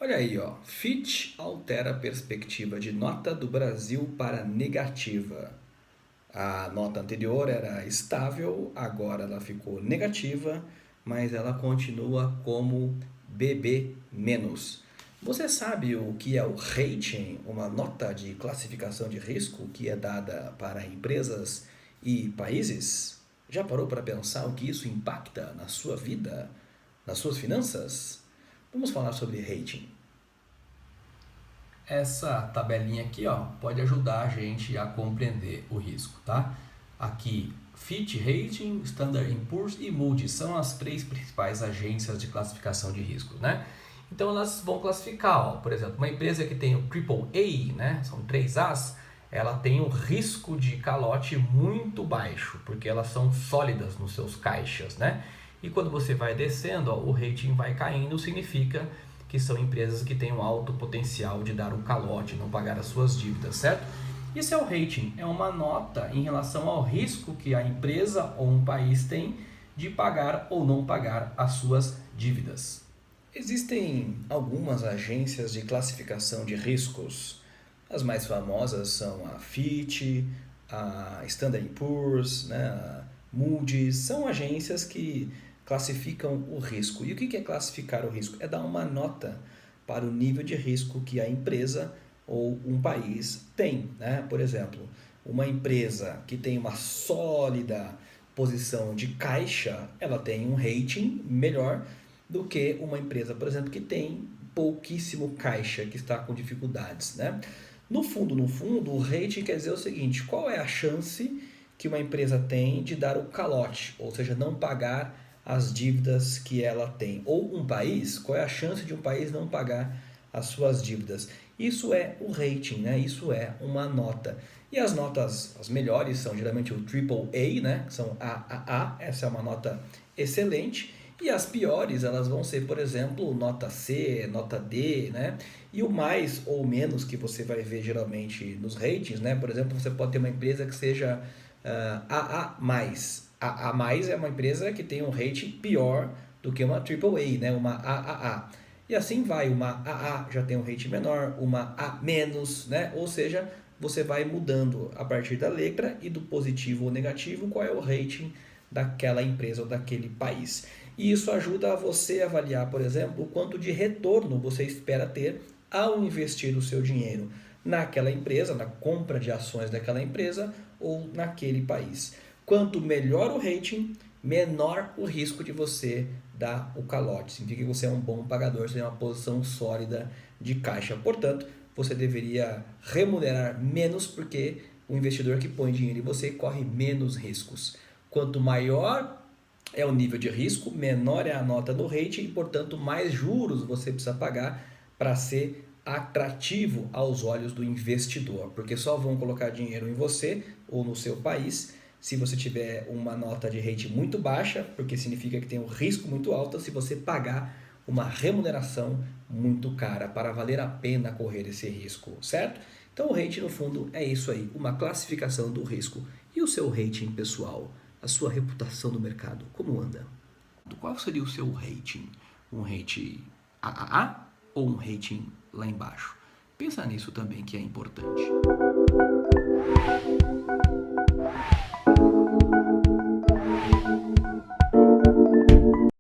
Olha aí, ó. Fitch altera a perspectiva de nota do Brasil para negativa. A nota anterior era estável, agora ela ficou negativa, mas ela continua como BB-. Você sabe o que é o rating, uma nota de classificação de risco que é dada para empresas e países? Já parou para pensar o que isso impacta na sua vida, nas suas finanças? Vamos falar sobre rating. Essa tabelinha aqui, ó, pode ajudar a gente a compreender o risco, tá? Aqui, Fitch Rating, Standard Poor's e Moody's são as três principais agências de classificação de risco, né? Então elas vão classificar, ó, por exemplo, uma empresa que tem o AAA, né? São 3 As, ela tem um risco de calote muito baixo, porque elas são sólidas nos seus caixas, né? E quando você vai descendo, ó, o rating vai caindo, significa que são empresas que têm um alto potencial de dar um calote, não pagar as suas dívidas, certo? Isso é o rating, é uma nota em relação ao risco que a empresa ou um país tem de pagar ou não pagar as suas dívidas. Existem algumas agências de classificação de riscos. As mais famosas são a Fitch, a Standard Poor's, né, a Moody's. São agências que classificam o risco. E o que é classificar o risco? É dar uma nota para o nível de risco que a empresa ou um país tem, né? Por exemplo, uma empresa que tem uma sólida posição de caixa, ela tem um rating melhor do que uma empresa, por exemplo, que tem pouquíssimo caixa, que está com dificuldades, né? No fundo, o rating quer dizer o seguinte: qual é a chance que uma empresa tem de dar o calote, ou seja, não pagar as dívidas que ela tem? Ou um país, qual é a chance de um país não pagar as suas dívidas? Isso é o rating, né? Isso é uma nota. E as notas, as melhores, são geralmente o AAA, né? São AAA, essa é uma nota excelente. E as piores, elas vão ser, por exemplo, nota C, nota D, né? E o mais ou menos que você vai ver geralmente nos ratings, né? Por exemplo, você pode ter uma empresa que seja AA+. AA+, é uma empresa que tem um rating pior do que uma AAA, né? Uma AAA. E assim vai, uma AA já tem um rating menor, uma A-, né? Ou seja, você vai mudando a partir da letra e do positivo ou negativo qual é o rating daquela empresa ou daquele país. E isso ajuda a você avaliar, por exemplo, o quanto de retorno você espera ter ao investir o seu dinheiro naquela empresa, na compra de ações daquela empresa ou naquele país. Quanto melhor o rating, menor o risco de você dar o calote. Significa que você é um bom pagador, você tem uma posição sólida de caixa. Portanto, você deveria remunerar menos porque o investidor que põe dinheiro em você corre menos riscos. Quanto maior é o nível de risco, menor é a nota no rating e, portanto, mais juros você precisa pagar para ser atrativo aos olhos do investidor, porque só vão colocar dinheiro em você ou no seu país se você tiver uma nota de rating muito baixa, porque significa que tem um risco muito alto, se você pagar uma remuneração muito cara para valer a pena correr esse risco, certo? Então o rating no fundo é isso aí, uma classificação do risco. E o seu rating pessoal, a sua reputação no mercado, como anda? Qual seria o seu rating? Um rating AAA ou um rating lá embaixo? Pensa nisso também que é importante.